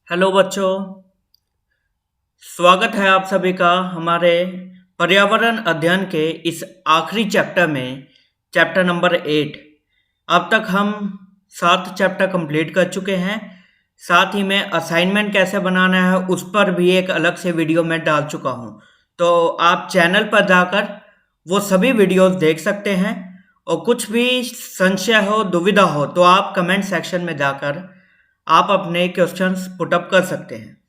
Hello बच्चों, स्वागत है आप सभी का हमारे पर्यावरण अध्ययन के इस आखिरी चैप्टर में, चैप्टर नंबर 8। अब तक हम 7 चैप्टर कंप्लीट कर चुके हैं। साथ ही में असाइनमेंट कैसे बनाना है उस पर भी एक अलग से वीडियो मैं डाल चुका हूँ। तो आप चैनल पर जाकर वो सभी वीडियोस देख सकते हैं और कुछ भी संशय हो, दुविधा हो तो आप कमेंट सेक्शन में जाकर आप अपने क्वेश्चंस पुटअप कर सकते हैं।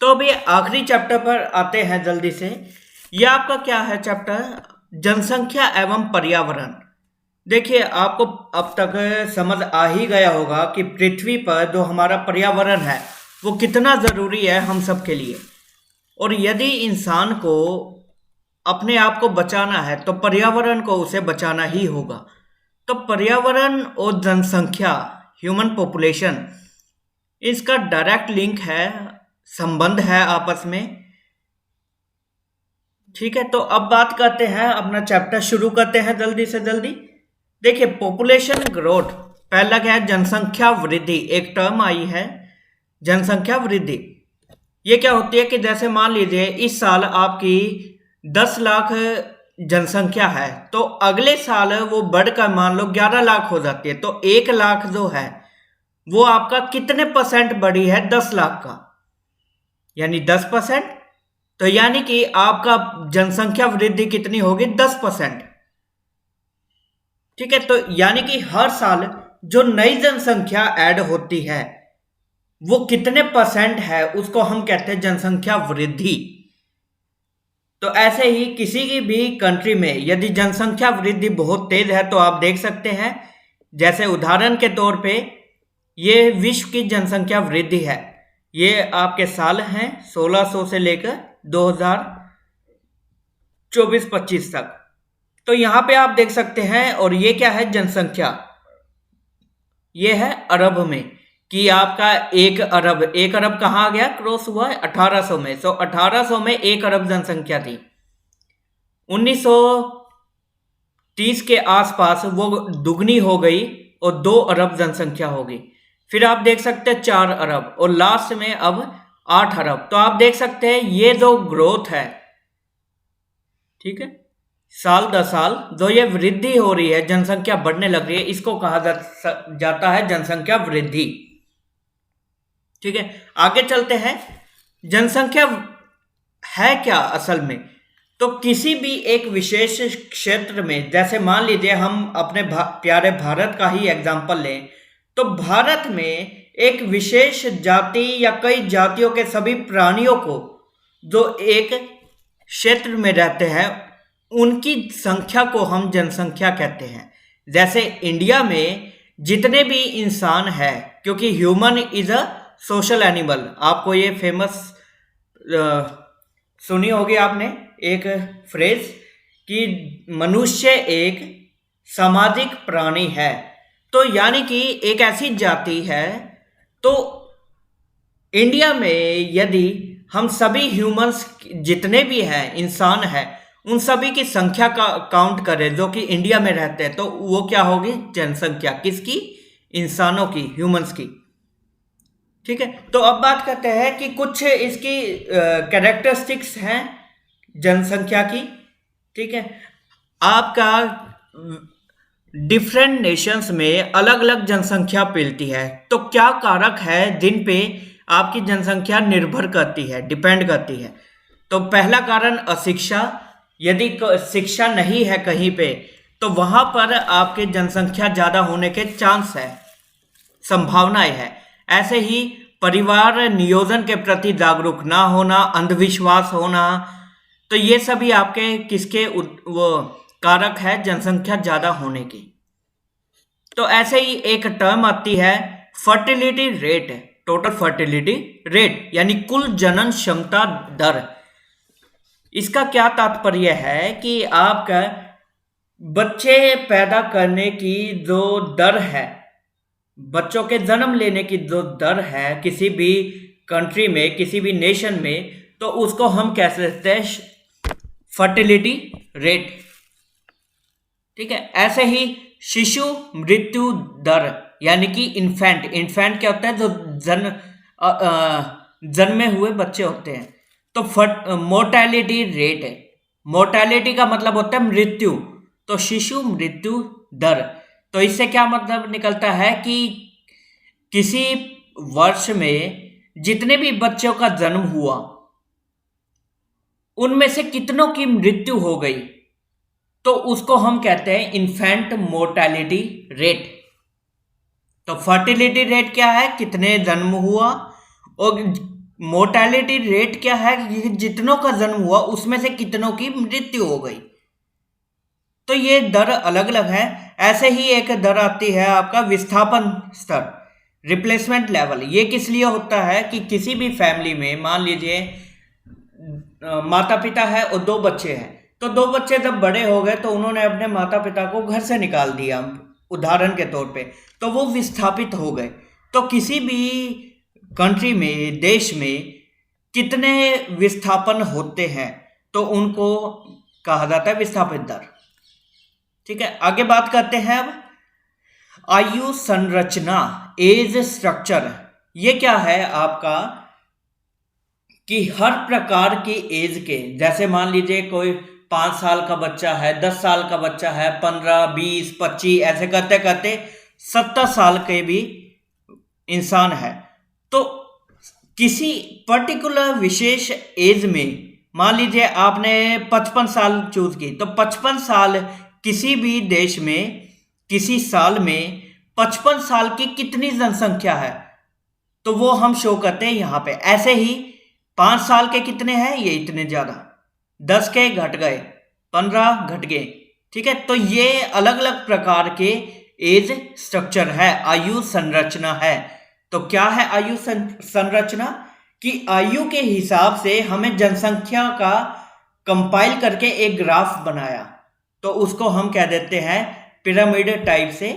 तो अभी आखिरी चैप्टर पर आते हैं जल्दी से। यह आपका क्या है चैप्टर, जनसंख्या एवं पर्यावरण। देखिए, आपको अब तक समझ आ ही गया होगा कि पृथ्वी पर जो हमारा पर्यावरण है वो कितना ज़रूरी है हम सब के लिए। और यदि इंसान को अपने आप को बचाना है तो पर्यावरण को उसे बचाना ही होगा। तो पर्यावरण और जनसंख्या, ह्यूमन पॉपुलेशन, इसका डायरेक्ट लिंक है, संबंध है आपस में। ठीक है, तो अब बात करते हैं, अपना चैप्टर शुरू करते हैं जल्दी से जल्दी। देखिए, पॉपुलेशन ग्रोथ, पहला क्या है, जनसंख्या वृद्धि। एक टर्म आई है जनसंख्या वृद्धि। ये क्या होती है कि जैसे मान लीजिए इस साल आपकी 10 लाख जनसंख्या है तो अगले साल वो बढ़कर मान लो 11 लाख हो जाती है। तो 1 लाख जो है वो आपका कितने परसेंट बढ़ी है, 10 लाख का, यानी 10%। तो यानी कि आपका जनसंख्या वृद्धि कितनी होगी, 10%। ठीक है, तो यानी कि हर साल जो नई जनसंख्या ऐड होती है वो कितने परसेंट है उसको हम कहते हैं जनसंख्या वृद्धि। तो ऐसे ही किसी की भी कंट्री में यदि जनसंख्या वृद्धि बहुत तेज है तो आप देख सकते हैं, जैसे उदाहरण के तौर पे ये विश्व की जनसंख्या वृद्धि है। ये आपके साल हैं 1600 से लेकर 2024-25 तक। तो यहां पे आप देख सकते हैं, और ये क्या है, जनसंख्या, ये है अरब में, कि आपका 1 अरब कहाँ आ गया, क्रॉस हुआ है 1800 में। 1800 में 1 अरब जनसंख्या थी। 1930 के आसपास वो दुगनी हो गई और 2 अरब जनसंख्या हो गई। फिर आप देख सकते हैं 4 अरब, और लास्ट में अब 8 अरब। तो आप देख सकते हैं ये जो ग्रोथ है, ठीक है, साल दर साल जो ये वृद्धि हो रही है, जनसंख्या बढ़ने लग रही है, इसको कहा जाता है जनसंख्या वृद्धि। ठीक है, आगे चलते हैं। जनसंख्या है क्या असल में, तो किसी भी एक विशेष क्षेत्र में, जैसे मान लीजिए हम अपने प्यारे भारत का ही एग्जांपल लें, तो भारत में एक विशेष जाति या कई जातियों के सभी प्राणियों को जो एक क्षेत्र में रहते हैं उनकी संख्या को हम जनसंख्या कहते हैं। जैसे इंडिया में जितने भी इंसान हैं, क्योंकि human is a social animal, आपको ये फेमस सुनी होगी आपने एक फ्रेज कि मनुष्य एक सामाजिक प्राणी है। तो यानी कि एक ऐसी जाति है। तो इंडिया में यदि हम सभी ह्यूमंस जितने भी हैं, इंसान हैं, उन सभी की संख्या का काउंट करें जो कि इंडिया में रहते हैं, तो वो क्या होगी, जनसंख्या किसकी, इंसानों की, ह्यूमंस की। ठीक है, तो अब बात करते हैं कि कुछ इसकी कैरेक्टरिस्टिक्स हैं जनसंख्या की। ठीक है, आपका डिफरेंट नेशंस में अलग अलग जनसंख्या मिलती है। तो क्या कारक है जिन पे आपकी जनसंख्या निर्भर करती है, डिपेंड करती है। तो पहला कारण अशिक्षा, यदि शिक्षा नहीं है कहीं पे तो वहां पर आपके जनसंख्या ज्यादा होने के चांस है, संभावनाएं है। ऐसे ही परिवार नियोजन के प्रति जागरूक ना होना, अंधविश्वास होना, तो ये सभी आपके किसके वो कारक है जनसंख्या ज्यादा होने की। तो ऐसे ही एक टर्म आती है fertility rate, total fertility rate, यानी कुल जनन क्षमता दर। इसका क्या तात्पर्य है कि आपका बच्चे पैदा करने की जो दर है, बच्चों के जन्म लेने की जो दर है किसी भी कंट्री में, किसी भी नेशन में, तो उसको हम कह सकते हैं फर्टिलिटी रेट। ठीक है, ऐसे ही शिशु मृत्यु दर, यानी कि इन्फेंट क्या होता है, जो जन्मे हुए बच्चे होते हैं। तो मोर्टेलिटी रेट है, मोर्टेलिटी का मतलब होता है मृत्यु, तो शिशु मृत्यु दर। तो इससे क्या मतलब निकलता है कि किसी वर्ष में जितने भी बच्चों का जन्म हुआ उनमें से कितनों की मृत्यु हो गई, तो उसको हम कहते हैं इन्फेंट मोर्टेलिटी रेट। तो फर्टिलिटी रेट क्या है, कितने जन्म हुआ, और मोर्टेलिटी रेट क्या है कि जितनों का जन्म हुआ उसमें से कितनों की मृत्यु हो गई। तो ये दर अलग अलग है। ऐसे ही एक दर आती है आपका विस्थापन स्तर, रिप्लेसमेंट लेवल। ये किस लिए होता है कि किसी भी फैमिली में मान लीजिए माता पिता है और 2 बच्चे हैं, तो 2 बच्चे जब बड़े हो गए तो उन्होंने अपने माता पिता को घर से निकाल दिया उदाहरण के तौर पे, तो वो विस्थापित हो गए। तो किसी भी कंट्री में, देश में कितने विस्थापन होते हैं तो उनको कहा जाता है विस्थापित दर। ठीक है, आगे बात करते हैं अब आयु संरचना, एज स्ट्रक्चर। ये क्या है आपका कि हर प्रकार की एज के, जैसे मान लीजिए कोई 5 साल का बच्चा है, 10 साल का बच्चा है, 15, 20, 25 ऐसे करते करते 70 साल के भी इंसान है। तो किसी पर्टिकुलर विशेष एज में मान लीजिए आपने 55 साल चूज की, तो 55 साल किसी भी देश में किसी साल में 55 साल की कितनी जनसंख्या है तो वो हम शो करते हैं यहाँ पे। ऐसे ही 5 साल के कितने हैं, ये इतने ज्यादा, 10 के घट गए, 15 घट गए। ठीक है, तो ये अलग अलग प्रकार के एज स्ट्रक्चर है, आयु संरचना है। तो क्या है आयु संरचना, कि आयु के हिसाब से हमें जनसंख्या का कंपाइल करके एक ग्राफ बनाया, तो उसको हम कह देते हैं पिरामिड टाइप से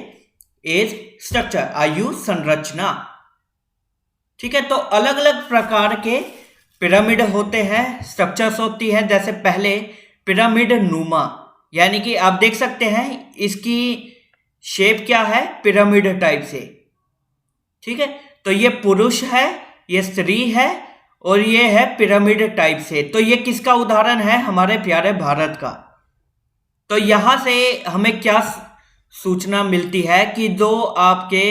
एज स्ट्रक्चर, आयु संरचना। ठीक है, तो अलग अलग प्रकार के पिरामिड होते हैं, स्ट्रक्चर्स होती हैं। जैसे पहले पिरामिड नुमा, यानी कि आप देख सकते हैं इसकी शेप क्या है, पिरामिड टाइप से। ठीक है, तो ये पुरुष है, ये स्त्री है, और ये है पिरामिड टाइप से। तो ये किसका उदाहरण है, हमारे प्यारे भारत का। तो यहां से हमें क्या सूचना मिलती है कि जो आपके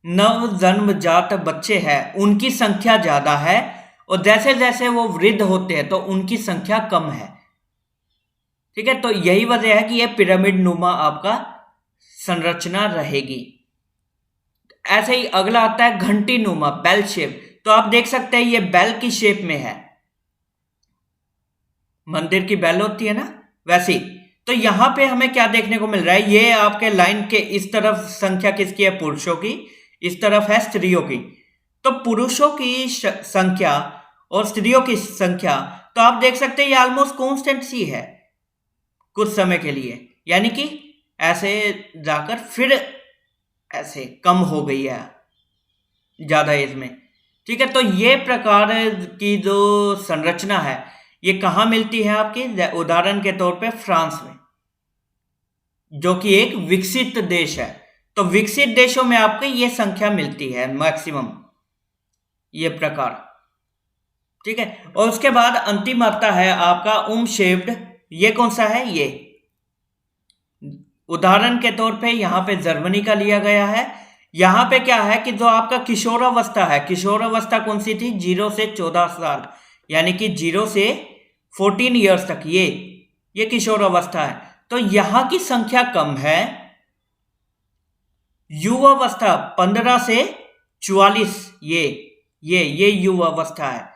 नवजन्मजात बच्चे हैं उनकी संख्या ज्यादा है, और जैसे जैसे वो वृद्ध होते हैं तो उनकी संख्या कम है। ठीक है, तो यही वजह है कि यह पिरामिड नुमा आपका संरचना रहेगी। ऐसे ही अगला आता है घंटी नुमा, बेल शेप। तो आप देख सकते हैं ये बेल की शेप में है, मंदिर की बेल होती है ना, वैसी। तो यहां पे हमें क्या देखने को मिल रहा है, ये आपके लाइन के इस तरफ संख्या किसकी है, पुरुषों की, इस तरफ है स्त्रियों की। तो पुरुषों की संख्या और स्त्रियों की संख्या, तो आप देख सकते हैं ये ऑलमोस्ट कांस्टेंट सी है कुछ समय के लिए, यानी कि ऐसे जाकर फिर ऐसे कम हो गई है ज्यादा एज में। ठीक है, तो ये प्रकार की जो संरचना है ये कहां मिलती है आपकी, उदाहरण के तौर पे फ्रांस में, जो कि एक विकसित देश है। तो विकसित देशों में आपको ये संख्या मिलती है मैक्सिमम, ये प्रकार। ठीक है, और उसके बाद अंतिम आता है आपका उम शेप्ड। ये कौन सा है, ये उदाहरण के तौर पे यहां पे जर्मनी का लिया गया है। यहां पे क्या है कि जो आपका किशोरावस्था है, किशोरावस्था कौन सी थी, 0 से 14 साल, यानी कि 0 से 14 ईयर्स तक, ये किशोरावस्था है। तो यहां की संख्या कम है। युवावस्था 15 से 44, ये युवावस्था है,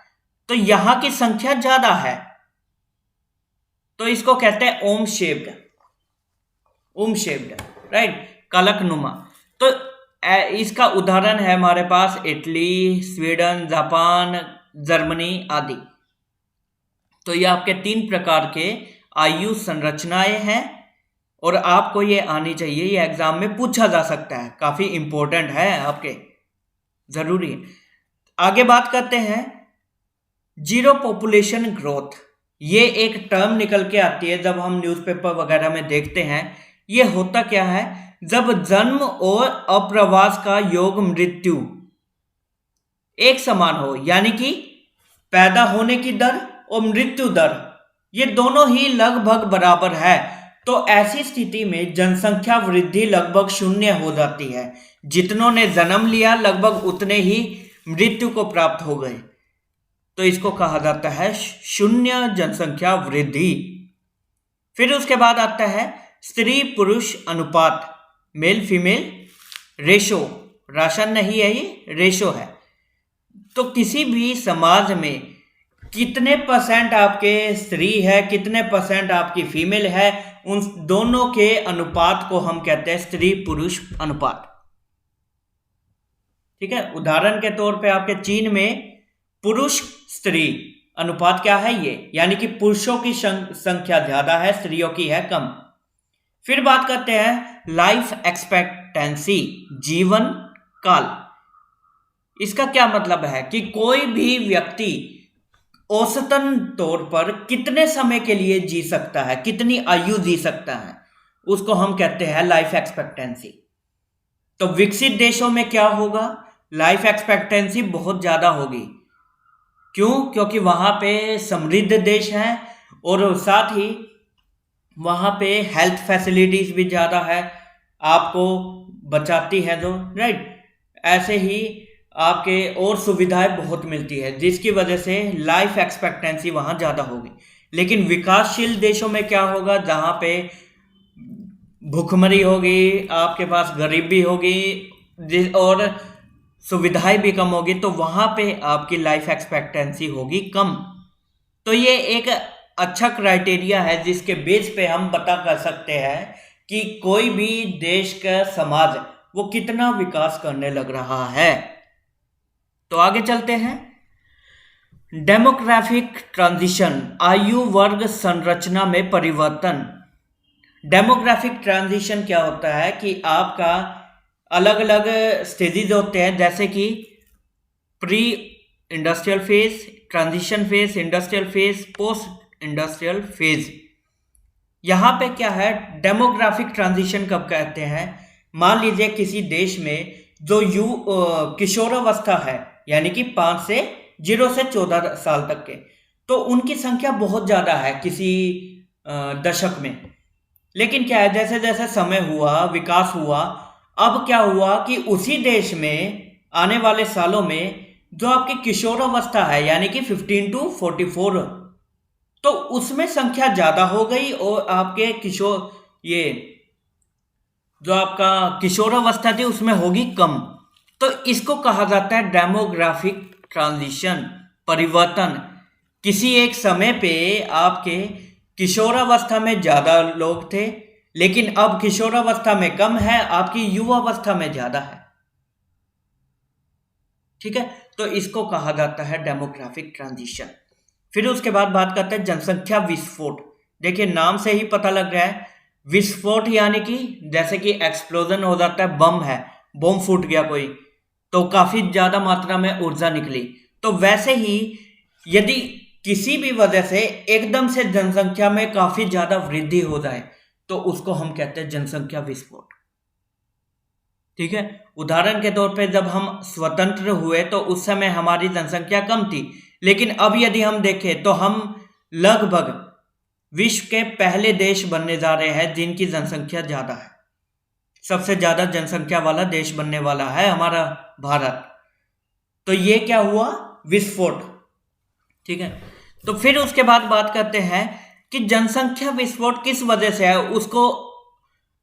तो यहां की संख्या ज्यादा है। तो इसको कहते हैं ओम शेप्ड, राइट, कलकनुमा। तो इसका उदाहरण है हमारे पास इटली, स्वीडन, जापान, जर्मनी आदि। तो ये आपके 3 प्रकार के आयु संरचनाएं हैं, और आपको ये आनी चाहिए, ये एग्जाम में पूछा जा सकता है, काफी इंपॉर्टेंट है आपके, जरूरी है। आगे बात करते हैं जीरो पॉपुलेशन ग्रोथ। ये एक टर्म निकल के आती है जब हम न्यूज़पेपर वगैरह में देखते हैं। ये होता क्या है, जब जन्म और अप्रवास का योग मृत्यु एक समान हो, यानी कि पैदा होने की दर और मृत्यु दर ये दोनों ही लगभग बराबर है, तो ऐसी स्थिति में जनसंख्या वृद्धि लगभग शून्य हो जाती है। जितनों ने जन्म लिया लगभग उतने ही मृत्यु को प्राप्त हो गए, तो इसको कहा जाता है शून्य जनसंख्या वृद्धि। फिर उसके बाद आता है स्त्री पुरुष अनुपात, मेल फीमेल रेशो। राशन नहीं है, ये रेशो है। तो किसी भी समाज में कितने परसेंट आपके स्त्री है, कितने परसेंट आपकी फीमेल है, उन दोनों के अनुपात को हम कहते हैं स्त्री पुरुष अनुपात। ठीक है, उदाहरण के तौर पे आपके चीन में पुरुष स्त्री अनुपात क्या है ये, यानी कि पुरुषों की संख्या ज्यादा है, स्त्रियों की है कम। फिर बात करते हैं लाइफ एक्सपेक्टेंसी, जीवन काल। इसका क्या मतलब है कि कोई भी व्यक्ति औसतन तौर पर कितने समय के लिए जी सकता है, कितनी आयु जी सकता है, उसको हम कहते हैं लाइफ एक्सपेक्टेंसी। तो विकसित देशों में क्या होगा, लाइफ एक्सपेक्टेंसी बहुत ज्यादा होगी। क्यों? क्योंकि वहां पे समृद्ध देश है और साथ ही वहां पे हेल्थ फैसिलिटीज भी ज्यादा है, आपको बचाती है तो राइट। ऐसे ही आपके और सुविधाएं बहुत मिलती है, जिसकी वजह से लाइफ एक्सपेक्टेंसी वहां ज्यादा होगी। लेकिन विकासशील देशों में क्या होगा, जहां पे भूखमरी होगी, आपके पास गरीबी होगी और सुविधाएं भी कम होगी, तो वहां पे आपकी लाइफ एक्सपेक्टेंसी होगी कम। तो ये एक अच्छा क्राइटेरिया है जिसके बेस पे हम पता कर सकते हैं कि कोई भी देश का समाज वो कितना विकास करने लग रहा है। तो आगे चलते हैं, डेमोग्राफिक ट्रांजिशन, आयु वर्ग संरचना में परिवर्तन। डेमोग्राफिक ट्रांजिशन क्या होता है कि आपका अलग अलग स्टेजेस होते हैं, जैसे कि pre industrial phase, transition phase, industrial phase, post industrial phase. यहां पे क्या है, डेमोग्राफिक ट्रांजिशन कब कहते हैं, मान लीजिए किसी देश में जो किशोरावस्था है, यानी कि 5 से 0 से 14 साल तक के, तो उनकी संख्या बहुत ज्यादा है किसी दशक में। लेकिन क्या है, जैसे जैसे समय हुआ, विकास हुआ, अब क्या हुआ कि उसी देश में आने वाले सालों में जो आपकी किशोरावस्था है, यानी कि 15 to 44, तो उसमें संख्या ज्यादा हो गई और आपके ये जो आपका किशोरावस्था थी उसमें होगी कम। तो इसको कहा जाता है डेमोग्राफिक ट्रांजिशन, परिवर्तन। किसी एक समय पे आपके किशोरावस्था में ज्यादा लोग थे, लेकिन अब किशोरावस्था में कम है, आपकी युवावस्था में ज्यादा है। ठीक है, तो इसको कहा जाता है डेमोग्राफिक ट्रांजिशन। फिर उसके बाद बात करते हैं जनसंख्या विस्फोट। देखिए नाम से ही पता लग रहा है, विस्फोट यानी कि जैसे कि एक्सप्लोजन हो जाता है, बम है, बम फूट गया कोई, तो काफी ज्यादा मात्रा में ऊर्जा निकली। तो वैसे ही यदि किसी भी वजह से एकदम से जनसंख्या में काफी ज्यादा वृद्धि हो जाए, तो उसको हम कहते हैं जनसंख्या विस्फोट। ठीक है, उदाहरण के तौर पे जब हम स्वतंत्र हुए तो उस समय हमारी जनसंख्या कम थी, लेकिन अब यदि हम देखें तो हम लगभग विश्व के पहले देश बनने जा रहे हैं जिनकी जनसंख्या ज्यादा है। सबसे ज्यादा जनसंख्या वाला देश बनने वाला है हमारा भारत। तो ये क्या हुआ, विस्फोट। ठीक है, तो फिर उसके बाद बात करते हैं कि जनसंख्या विस्फोट किस वजह से है, उसको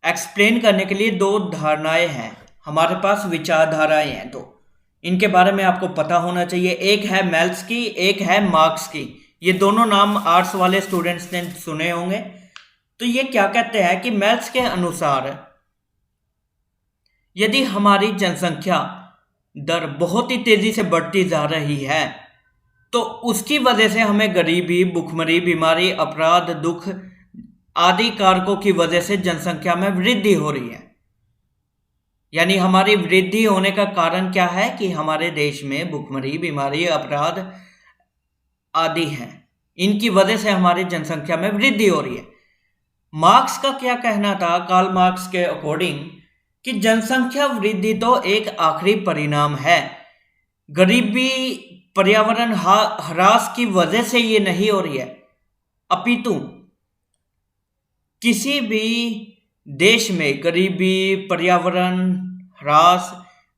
एक्सप्लेन करने के लिए दो धारणाएं हैं हमारे पास, विचारधाराएं हैं। तो इनके बारे में आपको पता होना चाहिए, एक है मेल्स की, एक है मार्क्स की। ये दोनों नाम आर्ट्स वाले स्टूडेंट्स ने सुने होंगे। तो ये क्या कहते हैं कि मेल्स के अनुसार यदि हमारी जनसंख्या दर बहुत ही तेजी से बढ़ती जा रही है, तो उसकी वजह से हमें गरीबी, भुखमरी, बीमारी, अपराध, दुख आदि कारकों की वजह से जनसंख्या में वृद्धि हो रही है। यानी हमारी वृद्धि होने का कारण क्या है कि हमारे देश में भुखमरी, बीमारी, अपराध आदि हैं, इनकी वजह से हमारी जनसंख्या में वृद्धि हो रही है। मार्क्स का क्या कहना था, कार्ल मार्क्स के अकॉर्डिंग, कि जनसंख्या वृद्धि तो एक आखिरी परिणाम है, गरीबी पर्यावरण ह्रास की वजह से ये नहीं हो रही है, अपितु किसी भी देश में गरीबी, पर्यावरण ह्रास,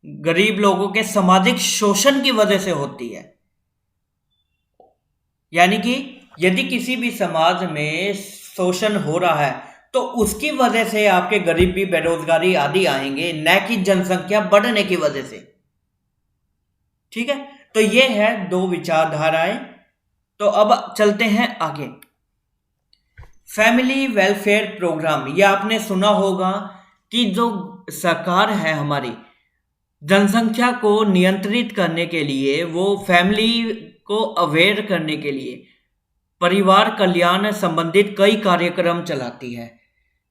गरीब लोगों के सामाजिक शोषण की वजह से होती है। यानी कि यदि किसी भी समाज में शोषण हो रहा है तो उसकी वजह से आपके गरीबी, बेरोजगारी आदि आएंगे, न कि जनसंख्या बढ़ने की वजह से। ठीक है, तो ये है दो विचारधाराएं। तो अब चलते हैं आगे। फैमिली वेलफेयर प्रोग्राम, ये आपने सुना होगा कि जो सरकार है हमारी, जनसंख्या को नियंत्रित करने के लिए, वो फैमिली को अवेयर करने के लिए परिवार कल्याण संबंधित कई कार्यक्रम चलाती है,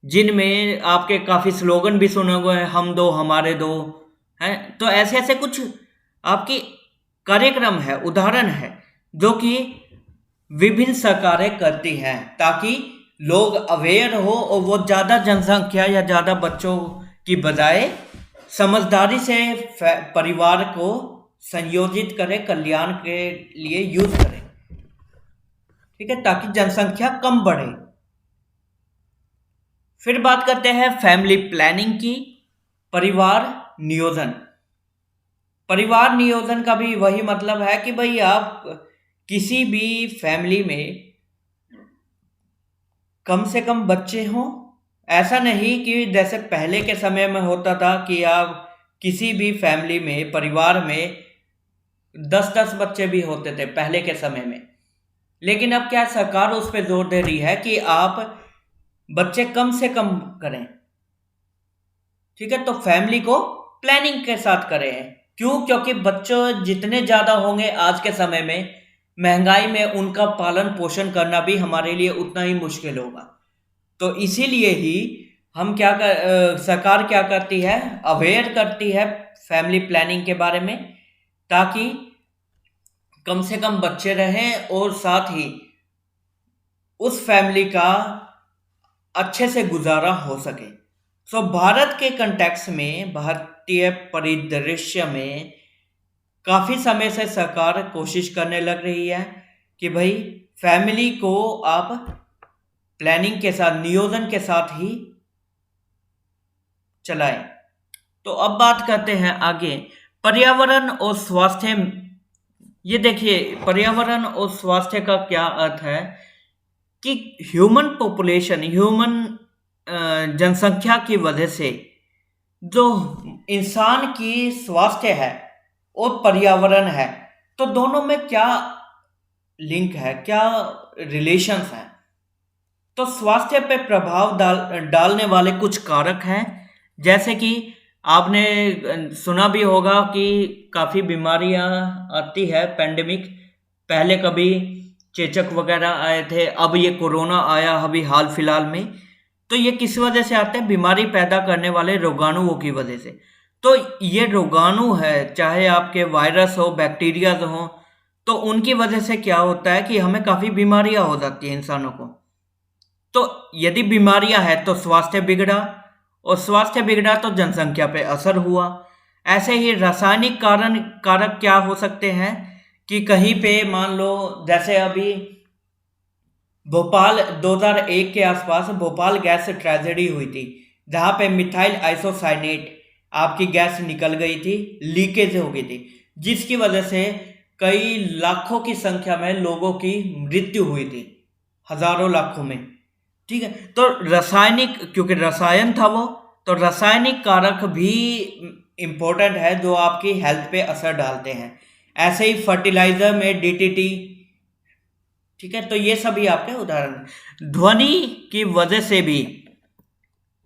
जिनमें आपके काफ़ी स्लोगन भी सुने हुए हैं, हम दो हमारे दो, हैं। तो ऐसे ऐसे कुछ आपकी कार्यक्रम है, उदाहरण है, जो कि विभिन्न सरकारें करती हैं ताकि लोग अवेयर हो और वो ज़्यादा जनसंख्या या ज़्यादा बच्चों की बजाय समझदारी से परिवार को संयोजित करें, कल्याण के लिए यूज करें। ठीक है, ताकि जनसंख्या कम बढ़े। फिर बात करते हैं फैमिली प्लानिंग की। परिवार नियोजन, परिवार नियोजन का भी वही मतलब है कि भाई आप किसी भी फैमिली में कम से कम बच्चे हों। ऐसा नहीं कि जैसे पहले के समय में होता था कि आप किसी भी फैमिली में, परिवार में 10-10 बच्चे भी होते थे पहले के समय में, लेकिन अब क्या सरकार उस पर जोर दे रही है कि आप बच्चे कम से कम करें। ठीक है, तो फैमिली को प्लानिंग के साथ करें। क्यों? क्योंकि बच्चों जितने ज़्यादा होंगे आज के समय में, महंगाई में उनका पालन पोषण करना भी हमारे लिए उतना ही मुश्किल होगा। तो इसीलिए ही हम सरकार क्या करती है, अवेयर करती है फैमिली प्लानिंग के बारे में, ताकि कम से कम बच्चे रहें और साथ ही उस फैमिली का अच्छे से गुजारा हो सके। सो भारत के कंटेक्स्ट में, भारतीय परिदृश्य में काफ़ी समय से सरकार कोशिश करने लग रही है कि भाई फैमिली को आप प्लानिंग के साथ, नियोजन के साथ ही चलाएं। तो अब बात करते हैं आगे पर्यावरण और स्वास्थ्य। ये देखिए, पर्यावरण और स्वास्थ्य का क्या अर्थ है कि ह्यूमन पॉपुलेशन, ह्यूमन जनसंख्या की वजह से जो इंसान की स्वास्थ्य है और पर्यावरण है, तो दोनों में क्या लिंक है, क्या रिलेशंस हैं। तो स्वास्थ्य पे प्रभाव डालने वाले कुछ कारक हैं, जैसे कि आपने सुना भी होगा कि काफ़ी बीमारियां आती है, पेंडेमिक। पहले कभी चेचक वगैरह आए थे, अब ये कोरोना आया अभी हाल फिलहाल में। तो ये किस वजह से आते हैं? बीमारी पैदा करने वाले रोगाणुओं की वजह से। तो ये रोगाणु है, चाहे आपके वायरस हो, बैक्टीरियाज हो, तो उनकी वजह से क्या होता है कि हमें काफ़ी बीमारियां हो जाती हैं इंसानों को। तो यदि बीमारियां हैं तो स्वास्थ्य बिगड़ा, और स्वास्थ्य बिगड़ा तो जनसंख्या पे असर हुआ। ऐसे ही रासायनिक कारक क्या हो सकते हैं कि कहीं पे मान लो, जैसे अभी भोपाल 2001 के आसपास भोपाल गैस ट्रेजेडी हुई थी, जहाँ पे मिथाइल आइसोसाइनेट आपकी गैस निकल गई थी, लीकेज हो गई थी, जिसकी वजह से कई लाखों की संख्या में लोगों की मृत्यु हुई थी, हजारों लाखों में। ठीक है, तो रासायनिक, क्योंकि रसायन था वो, तो रासायनिक कारक भी इम्पोर्टेंट है जो आपकी हेल्थ पे असर डालते हैं। ऐसे ही फर्टिलाइजर में डीटीटी। ठीक है, तो ये सभी आपके उदाहरण। ध्वनि की वजह से भी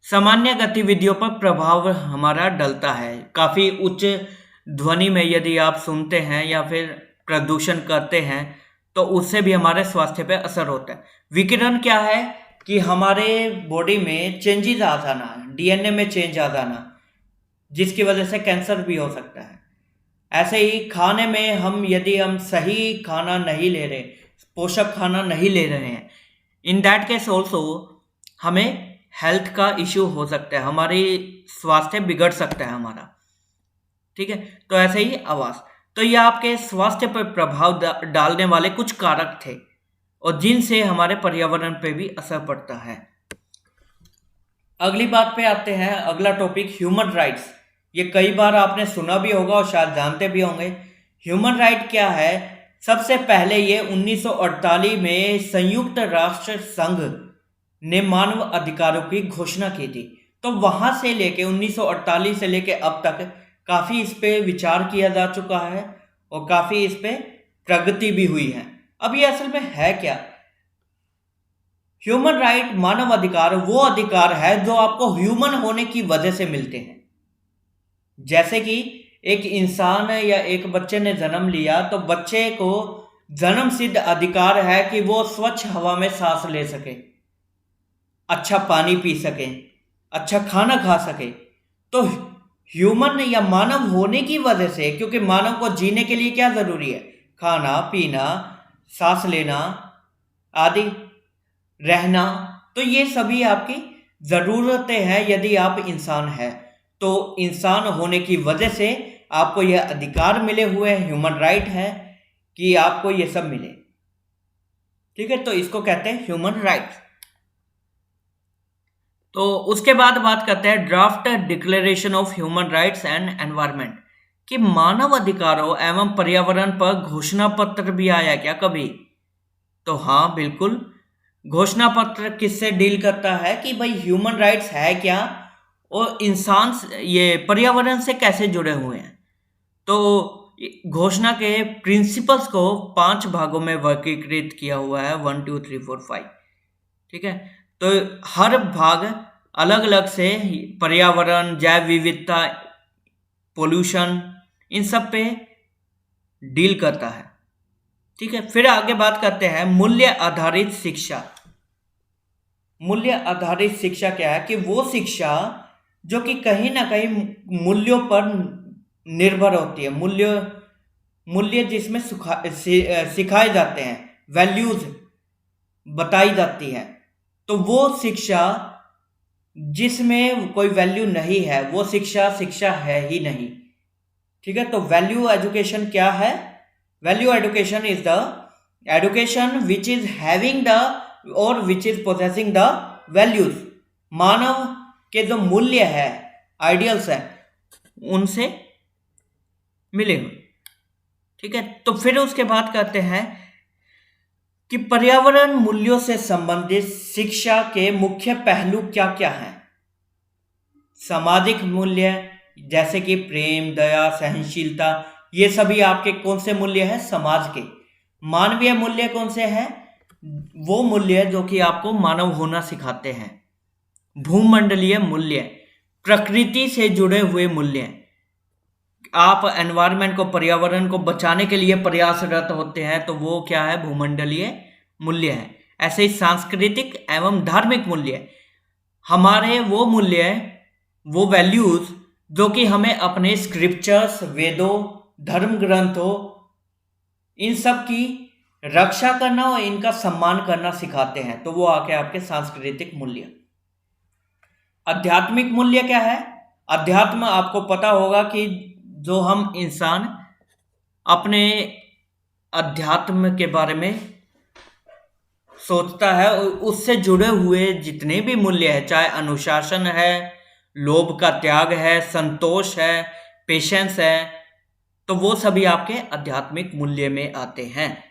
सामान्य गतिविधियों पर प्रभाव हमारा डलता है। काफ़ी उच्च ध्वनि में यदि आप सुनते हैं या फिर प्रदूषण करते हैं तो उससे भी हमारे स्वास्थ्य पे असर होता है। विकिरण क्या है कि हमारे बॉडी में चेंजेस आ जाना, डीएनए में चेंज आ जाना, जिसकी वजह से कैंसर भी हो सकता है। ऐसे ही खाने में यदि हम सही खाना नहीं ले रहे, पोषक खाना नहीं ले रहे हैं, इन दैट केस ऑल्सो हमें हेल्थ का इश्यू हो सकता है, हमारी स्वास्थ्य बिगड़ सकता है हमारा। ठीक है, तो ऐसे ही आवाज़। तो ये आपके स्वास्थ्य पर प्रभाव डालने वाले कुछ कारक थे और जिनसे हमारे पर्यावरण पे भी असर पड़ता है। अगली बात पे आते हैं, अगला टॉपिक ह्यूमन राइट्स। ये कई बार आपने सुना भी होगा और शायद जानते भी होंगे। ह्यूमन राइट क्या है? सबसे पहले ये 1948 में संयुक्त राष्ट्र संघ ने मानव अधिकारों की घोषणा की थी। तो वहां से लेके 1948 से लेके अब तक काफी इस पे विचार किया जा चुका है और काफी इस पे प्रगति भी हुई है। अब ये असल में है क्या? ह्यूमन राइट, मानव अधिकार, वो अधिकार है जो आपको ह्यूमन होने की वजह से मिलते हैं। जैसे कि एक इंसान या एक बच्चे ने जन्म लिया तो बच्चे को जन्म सिद्ध अधिकार है कि वो स्वच्छ हवा में सांस ले सके, अच्छा पानी पी सके, अच्छा खाना खा सके। तो ह्यूमन या मानव होने की वजह से, क्योंकि मानव को जीने के लिए क्या जरूरी है? खाना पीना, सांस लेना आदि, रहना। तो ये सभी आपकी जरूरतें हैं यदि आप इंसान हैं। तो इंसान होने की वजह से आपको यह अधिकार मिले हुए हैं, ह्यूमन राइट है कि आपको ये सब मिले। ठीक है, तो इसको कहते हैं ह्यूमन राइट। तो उसके बाद बात करते हैं draft declaration of human rights and environment, कि मानव अधिकारों एवं पर्यावरण पर घोषणा पत्र भी आया क्या कभी? तो हाँ, बिल्कुल। घोषणा पत्र किससे डील करता है कि भाई ह्यूमन राइट्स है क्या और इंसान ये पर्यावरण से कैसे जुड़े हुए हैं। तो घोषणा के प्रिंसिपल्स को 5 भागों में वर्गीकृत किया हुआ है, 1 2 3 4 5। ठीक है, तो हर भाग अलग अलग से पर्यावरण, जैव विविधता, पोल्यूशन, इन सब पे डील करता है। ठीक है, फिर आगे बात करते हैं मूल्य आधारित शिक्षा। मूल्य आधारित शिक्षा क्या है? कि वो शिक्षा जो कि कहीं ना कहीं मूल्यों पर निर्भर होती है। मूल्य जिसमें सिखाए जाते हैं, वैल्यूज बताई जाती है। तो वो शिक्षा जिसमें कोई वैल्यू नहीं है, वो शिक्षा है ही नहीं। ठीक है, तो वैल्यू एजुकेशन क्या है? Value education is the education which is having the और which is possessing the values. मानव के जो मूल्य है, आइडियल्स है, उनसे मिले हुए। ठीक है, तो फिर उसके बाद कहते हैं कि पर्यावरण मूल्यों से संबंधित शिक्षा के मुख्य पहलू क्या क्या हैं। सामाजिक मूल्य जैसे कि प्रेम, दया, सहनशीलता, ये सभी आपके कौन से मूल्य हैं? समाज के। मानवीय मूल्य कौन से हैं? वो मूल्य जो कि आपको मानव होना सिखाते हैं। भूमंडलीय मूल्य, प्रकृति से जुड़े हुए मूल्य, आप एनवायरनमेंट को, पर्यावरण को बचाने के लिए प्रयासरत होते हैं, तो वो क्या है? भूमंडलीय मूल्य है। ऐसे ही सांस्कृतिक एवं धार्मिक मूल्य, हमारे वो मूल्य, वो वैल्यूज जो कि हमें अपने स्क्रिप्चर्स, वेदों, धर्म ग्रंथों, इन सब की रक्षा करना और इनका सम्मान करना सिखाते हैं। तो वो आके आपके सांस्कृतिक मूल्य। आध्यात्मिक मूल्य क्या है? अध्यात्म आपको पता होगा कि जो हम इंसान अपने अध्यात्म के बारे में सोचता है, उससे जुड़े हुए जितने भी मूल्य है, चाहे अनुशासन है, लोभ का त्याग है, संतोष है, पेशेंस है, तो वो सभी आपके आध्यात्मिक मूल्य में आते हैं।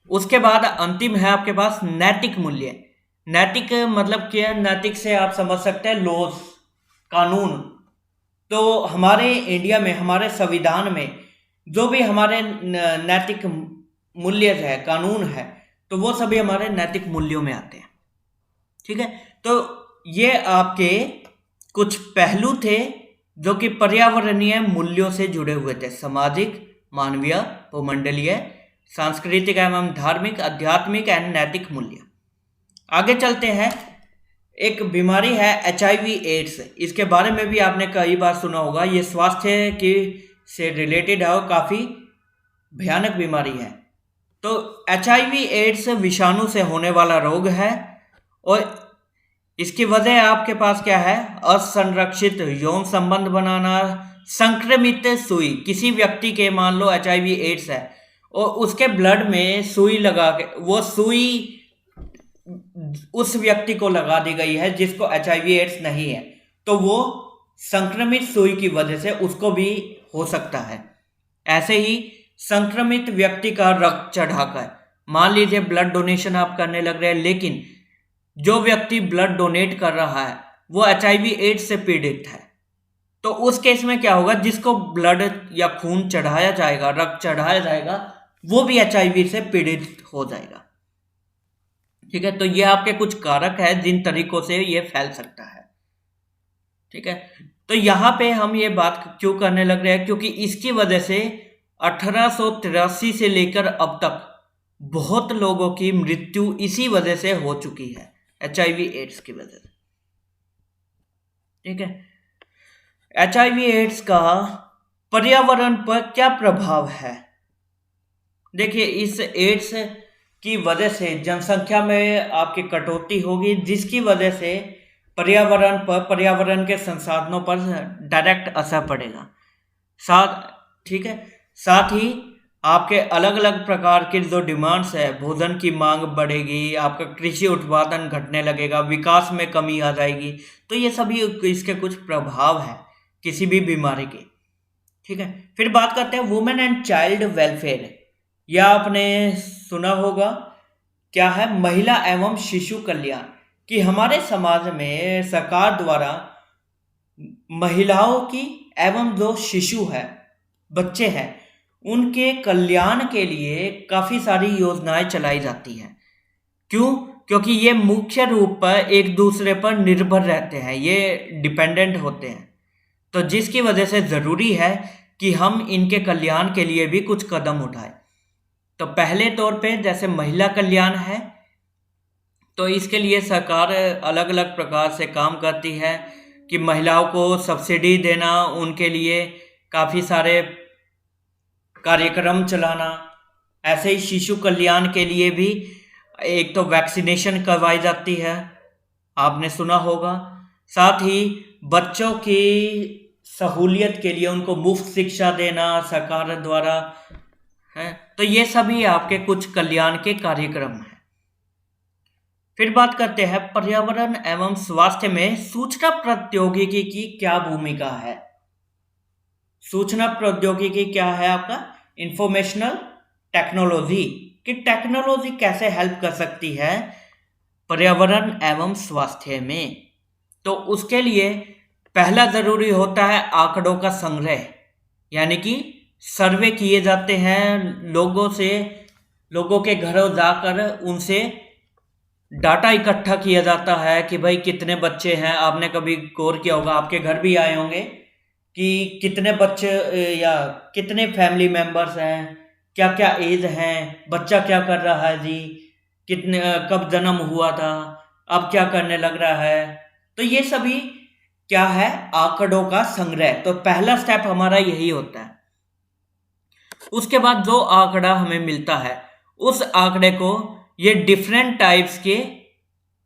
उसके बाद अंतिम है आपके पास नैतिक मूल्य। नैतिक मतलब क्या? नैतिक से आप समझ सकते हैं लॉज, कानून। तो हमारे इंडिया में, हमारे संविधान में जो भी हमारे नैतिक मूल्य है, कानून है, तो वो सभी हमारे नैतिक मूल्यों में आते हैं। ठीक है, तो ये आपके कुछ पहलू थे जो कि पर्यावरणीय मूल्यों से जुड़े हुए थे। सामाजिक, मानवीय, भूमंडलीय, सांस्कृतिक एवं धार्मिक, आध्यात्मिक एवं नैतिक मूल्य। आगे चलते हैं। एक बीमारी है HIV एड्स, इसके बारे में भी आपने कई बार सुना होगा। ये स्वास्थ्य की से रिलेटेड है और काफ़ी भयानक बीमारी है। तो HIV एड्स विषाणु से होने वाला रोग है और इसकी वजह आपके पास क्या है? असंरक्षित यौन संबंध बनाना, संक्रमित सुई, किसी व्यक्ति के मान लो HIV एड्स है और उसके ब्लड में सुई लगा के, वो सुई उस व्यक्ति को लगा दी गई है जिसको HIV एड्स नहीं है, तो वो संक्रमित सुई की वजह से उसको भी हो सकता है। ऐसे ही संक्रमित व्यक्ति का रक्त चढ़ाकर, मान लीजिए ब्लड डोनेशन आप करने लग रहे हैं, लेकिन जो व्यक्ति ब्लड डोनेट कर रहा है वो HIV एड्स से पीड़ित है, तो उस केस में क्या होगा, जिसको ब्लड या खून चढ़ाया जाएगा, रक्त चढ़ाया जाएगा, वो भी HIV से पीड़ित हो जाएगा। ठीक है, तो ये आपके कुछ कारक है जिन तरीकों से ये फैल सकता है। ठीक है, तो यहाँ पे हम ये बात क्यों करने लग रहे हैं, क्योंकि इसकी वजह से 1883 से लेकर अब तक बहुत लोगों की मृत्यु इसी वजह से हो चुकी है, HIV एड्स की वजह से। ठीक है, HIV एड्स का पर्यावरण पर क्या प्रभाव है? देखिए, इस एड्स की वजह से जनसंख्या में आपकी कटौती होगी, जिसकी वजह से पर्यावरण पर, पर्यावरण के संसाधनों पर डायरेक्ट असर पड़ेगा। ठीक है, साथ ही आपके अलग अलग प्रकार के जो डिमांड्स है, भोजन की मांग बढ़ेगी, आपका कृषि उत्पादन घटने लगेगा, विकास में कमी आ जाएगी। तो ये सभी इसके कुछ प्रभाव हैं किसी भी बीमारी के। ठीक है, फिर बात करते हैं वुमेन एंड चाइल्ड वेलफेयर। यह आपने सुना होगा, क्या है, महिला एवं शिशु कल्याण, कि हमारे समाज में सरकार द्वारा महिलाओं की एवं जो शिशु है, बच्चे हैं, उनके कल्याण के लिए काफ़ी सारी योजनाएं चलाई जाती हैं। क्यों? क्योंकि ये मुख्य रूप पर एक दूसरे पर निर्भर रहते हैं, ये डिपेंडेंट होते हैं, तो जिसकी वजह से ज़रूरी है कि हम इनके कल्याण के लिए भी कुछ कदम उठाएं। तो पहले तौर पे जैसे महिला कल्याण है, तो इसके लिए सरकार अलग अलग प्रकार से काम करती है कि महिलाओं को सब्सिडी देना, उनके लिए काफ़ी सारे कार्यक्रम चलाना। ऐसे ही शिशु कल्याण के लिए भी एक तो वैक्सीनेशन करवाई जाती है, आपने सुना होगा। साथ ही बच्चों की सहूलियत के लिए उनको मुफ्त शिक्षा देना सरकार द्वारा है। तो ये सभी आपके कुछ कल्याण के कार्यक्रम हैं। फिर बात करते हैं पर्यावरण एवं स्वास्थ्य में सूचना प्रौद्योगिकी की क्या भूमिका है। सूचना प्रौद्योगिकी क्या है आपका? इंफॉर्मेशनल टेक्नोलॉजी, कि टेक्नोलॉजी कैसे हेल्प कर सकती है पर्यावरण एवं स्वास्थ्य में। तो उसके लिए पहला ज़रूरी होता है आंकड़ों का संग्रह, यानी कि सर्वे किए जाते हैं लोगों से, लोगों के घरों जाकर उनसे डाटा इकट्ठा किया जाता है कि भाई कितने बच्चे हैं। आपने कभी गौर किया होगा, आपके घर भी आए होंगे, कि कितने बच्चे या कितने फैमिली मेंबर्स हैं, क्या क्या एज हैं, बच्चा क्या कर रहा है जी, कितने कब जन्म हुआ था, अब क्या करने लग रहा है। तो ये सभी क्या है? आंकड़ों का संग्रह। तो पहला स्टेप हमारा यही होता है। उसके बाद जो आंकड़ा हमें मिलता है, उस आंकड़े को, ये डिफरेंट टाइप्स के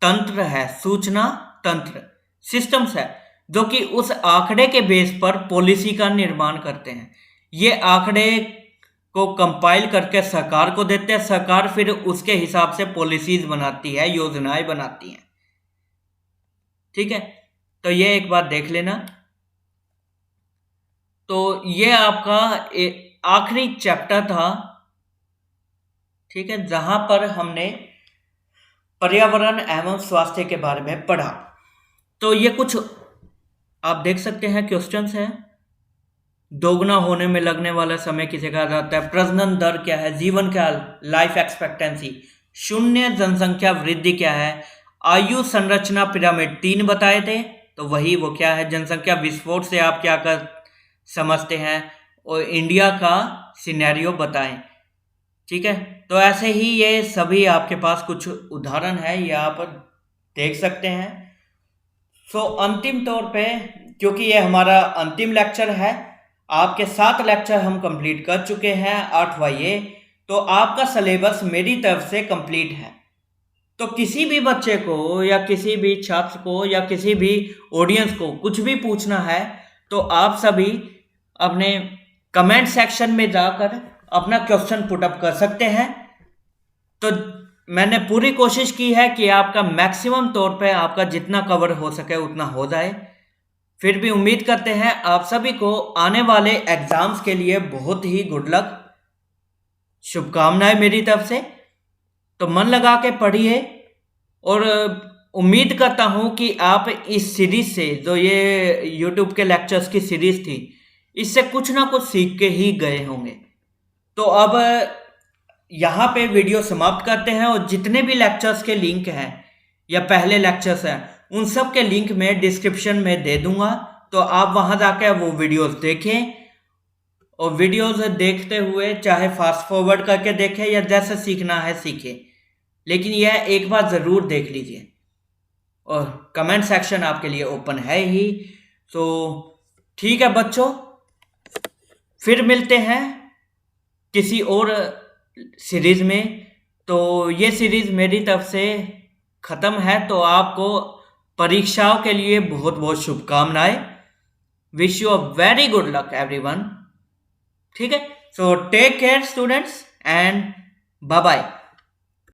तंत्र है, सूचना तंत्र, सिस्टम्स है, जो कि उस आंकड़े के बेस पर पॉलिसी का निर्माण करते हैं। ये आंकड़े को कंपाइल करके सरकार को देते हैं, सरकार फिर उसके हिसाब से पॉलिसीज बनाती है, योजनाएं बनाती है। ठीक है, तो ये एक बात देख लेना। तो ये आपका आखिरी चैप्टर था, ठीक है, जहां पर हमने पर्यावरण एवं स्वास्थ्य के बारे में पढ़ा। तो ये कुछ आप देख सकते हैं क्वेश्चंस हैं। दोगुना होने में लगने वाला समय किसे कहा जाता है? प्रजनन दर क्या है? जीवन काल, लाइफ एक्सपेक्टेंसी। शून्य जनसंख्या वृद्धि क्या है? आयु संरचना पिरामिड 3 बताए थे, तो वही वो क्या है? जनसंख्या विस्फोट से आप क्या कर समझते हैं? और इंडिया का सिनेरियो बताएं। ठीक है, तो ऐसे ही ये सभी आपके पास कुछ उदाहरण है, ये आप देख सकते हैं। सो अंतिम तौर पे, क्योंकि ये हमारा अंतिम लेक्चर है, आपके 7 लेक्चर हम कंप्लीट कर चुके हैं, 8वां ये, तो आपका सिलेबस मेरी तरफ से कंप्लीट है। तो किसी भी बच्चे को या किसी भी छात्र को या किसी भी ऑडियंस को कुछ भी पूछना है, तो आप सभी अपने कमेंट सेक्शन में जाकर अपना क्वेश्चन पुटअप कर सकते हैं। तो मैंने पूरी कोशिश की है कि आपका मैक्सिमम तौर पे आपका जितना कवर हो सके उतना हो जाए। फिर भी उम्मीद करते हैं आप सभी को आने वाले एग्जाम्स के लिए बहुत ही गुड लक, शुभकामनाएं मेरी तरफ से। तो मन लगा के पढ़िए और उम्मीद करता हूँ कि आप इस सीरीज से, जो ये यूट्यूब के लेक्चर्स की सीरीज थी, इससे कुछ ना कुछ सीख के ही गए होंगे। तो अब यहाँ पे वीडियो समाप्त करते हैं और जितने भी लेक्चर्स के लिंक हैं या पहले लेक्चर्स हैं उन सब के लिंक मैं डिस्क्रिप्शन में दे दूंगा। तो आप वहाँ जाकर वो वीडियोस देखें और वीडियोस देखते हुए चाहे फास्ट फॉरवर्ड करके देखें या जैसे सीखना है सीखें, लेकिन यह एक बार ज़रूर देख लीजिए। और कमेंट सेक्शन आपके लिए ओपन है ही। तो ठीक है बच्चों, फिर मिलते हैं किसी और सीरीज में। तो ये सीरीज मेरी तरफ से ख़त्म है। तो आपको परीक्षाओं के लिए बहुत बहुत शुभकामनाएं। Wish you a very good luck everyone. ठीक है, so take care students and bye bye.